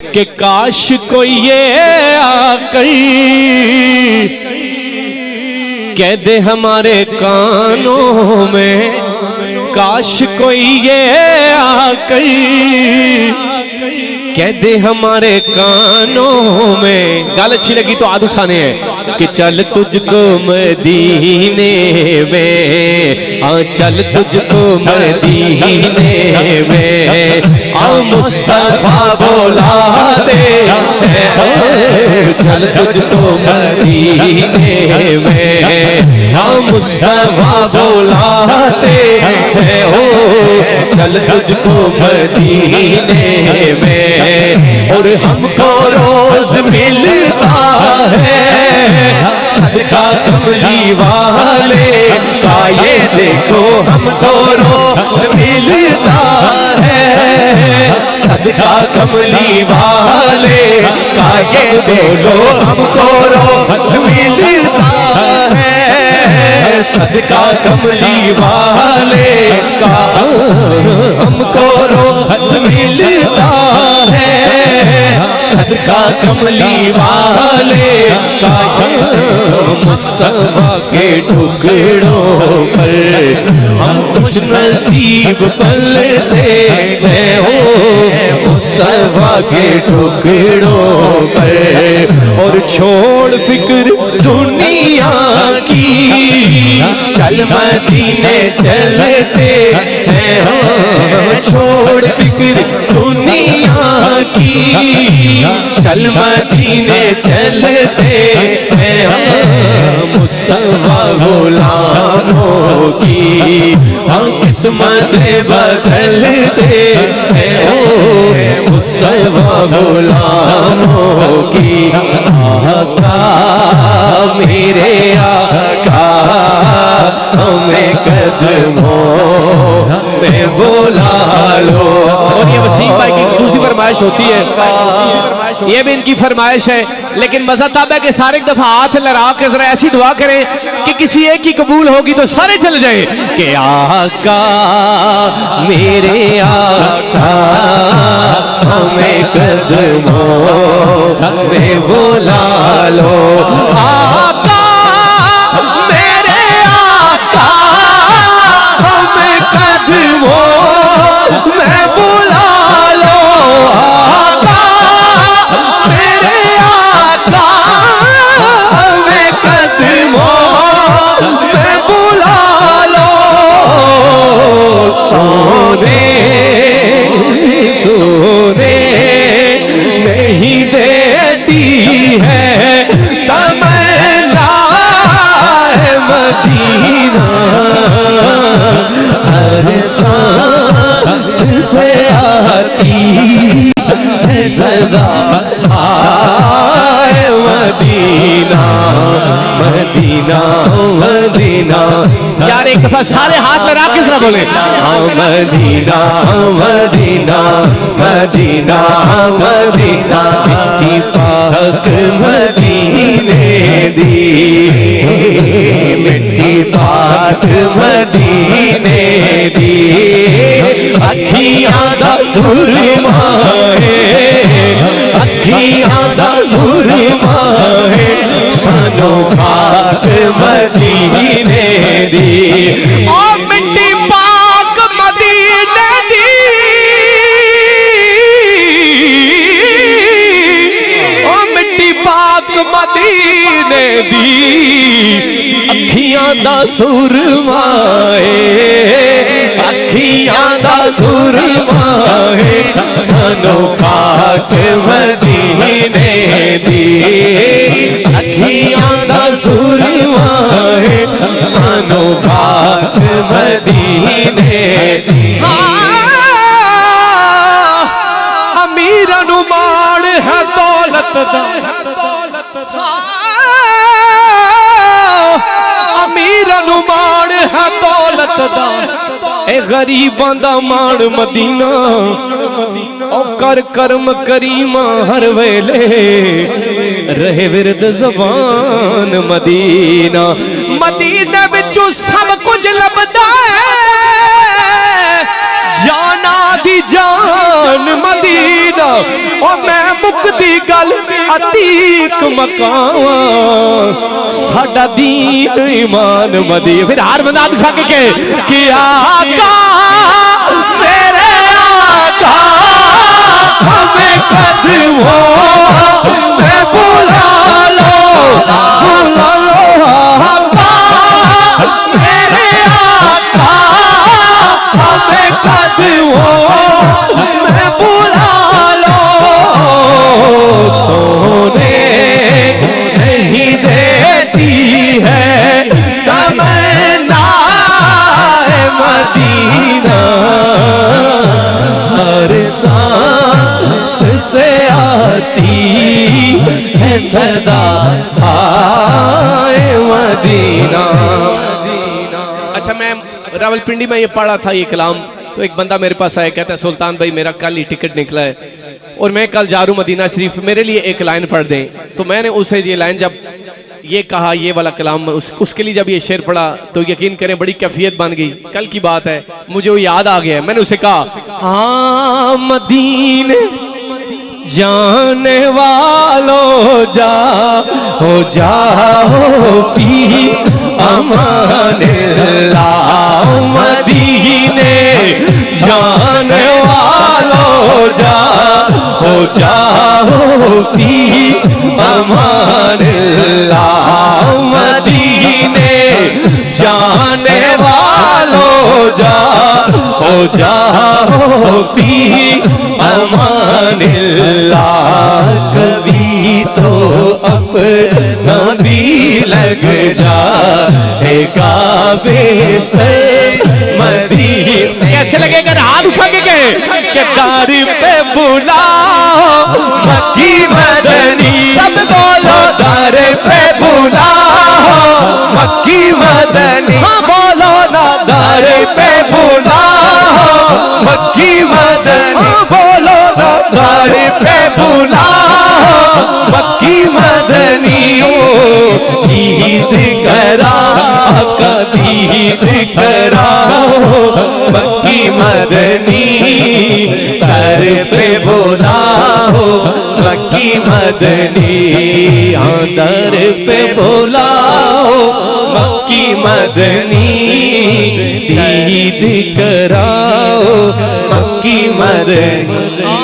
कि काश कोई ये आकर कह दे हमारे कानों में, काश कोई ये आकर कह दे हमारे कानों में। गाल अच्छी लगी तो हाथ उठाने हैं कि चल तुझको मदीने में, हाँ चल तुझको मदीने में, हाँ मुस्तफा बोला दे, चल तुझको मदीने में, हाँ मुस्तफा बोला दे, हो चल तुझको मदीने में। और हमको रोज मिलता है सदका कमली वाले का, ये देखो हमको रोज मिलता है सदका कमली वाले का, ये देखो हमको रोज मिलता है सदका कमली वाले का, हमको रोज मिलता है सदका कमली वाले का। मुस्तफा के टुकड़ों पर हम खुश नसीब पलते हैं, हो मुस्तफा के टुकड़ों पर। और छोड़ फिक्र दुनिया की चल मदीने चलते हैं, हो छोड़ फिक्र दुनिया की चल मदीने चलते हैं। मुस्तफा गुलामों की हम किस्मत बदलते हैं, ओ मुस्तफा गुलामों की। आका मेरे आका हमें कदमों में बुला लो। और ये वसीम भाई की खुसूसी फरमाइश होती है, ये भी इनकी फरमाइश है। लेकिन मजा तब है कि सारे एक दफा हाथ लड़ा के जरा ऐसी दुआ करें कि किसी एक की कबूल होगी तो सारे चल जाए कि आका मेरे आका हमें कदमों में बुला लो। आका मेरे आका हमें कदमों में बुला लो। आका मेरे आका हमें कदमों में बुला लो। सोने सोने नहीं देती है तमन्ना है मदीना, हर सांस से आती है सदा आए मदीना मदीना मदीना। यार एक दफा सारे हाथ लगा के जरा बोले मदीना मदीना मदीना मदीना। मिट्टी पाक मदीने दी, मिट्टी पाक मदीने दी, अखियां दा सुरमा है, अखियां दा सुरमा है, सानू खाक मदीने दी। ओ मिट्टी पाक मदीने दी, ओ मिट्टी पाक मदीने दी, अखियां दा सुरमा है, अखियां दा सुरमा है, सानू खाक मदीने दी, अखियां दा सुरमा है, सानू खाक मदीने दी। अमीरां नूं माण है दौलत दा, अमीरां नूं माण है दौलत दा, ए गरीबां दा माण मदीना। ओ कर करम करीमा हर वेले रहे विरद ज़बान मदीना। मदीने विचों सब कुछ लभदा है, जाना दी जान मदीना। ओ मैं मुकदी गल अतीक मकाम साडा दीन ईमान मदी। फिर हार बंदा उठा के कि आका मेरे आका हमें कदमों में बुला लो आका मेरे आका हमें कदमों में बुला लो। सोने नहीं देती है तमन्ना मदीना हर सांस से आती है सदा आए मदीना। अच्छा, मैं रावलपिंडी में ये पढ़ा था ये कलाम, तो एक बंदा मेरे पास आया, कहता है सुल्तान भाई मेरा कल ही टिकट निकला है और मैं कल जा रहा हूं मदीना शरीफ, मेरे लिए एक लाइन पढ़ दें। तो मैंने उसे ये लाइन जब ये कहा, ये वाला कलाम उसके लिए जब ये शेर पढ़ा तो यकीन करें बड़ी कैफियत बन गई। कल की बात है, मुझे वो याद आ गया। मैंने उसे कहा हाँ मदीने जाने वालों जाओ फी अमानिल्लाह। मदीने जाने वालों जाओ फी अमानिल्लाह। मदीने जाने वालों जाओ फी अमानिल्लाह। कभी तो अपना भी लग जाएगा बेसे मदीने। कैसे लगेगा? हाथ उठा के कहे कि दार पे बुलाओ मक्की मदनी। सब बोलो दार पे बुलाओ मक्की मदनी। हाँ बोलो ना दार पे बुलाओ मक्की मदनी। बोलो ना दार पे बुलाओ मक्की मदनी। ईद कराओ ईद कराओ मक्की मदनी। दर पे बुलाओ मक्की मदनी। हाँ दर पे बुलाओ मक्की मदनी। ईद कराओ मक्की मदनी।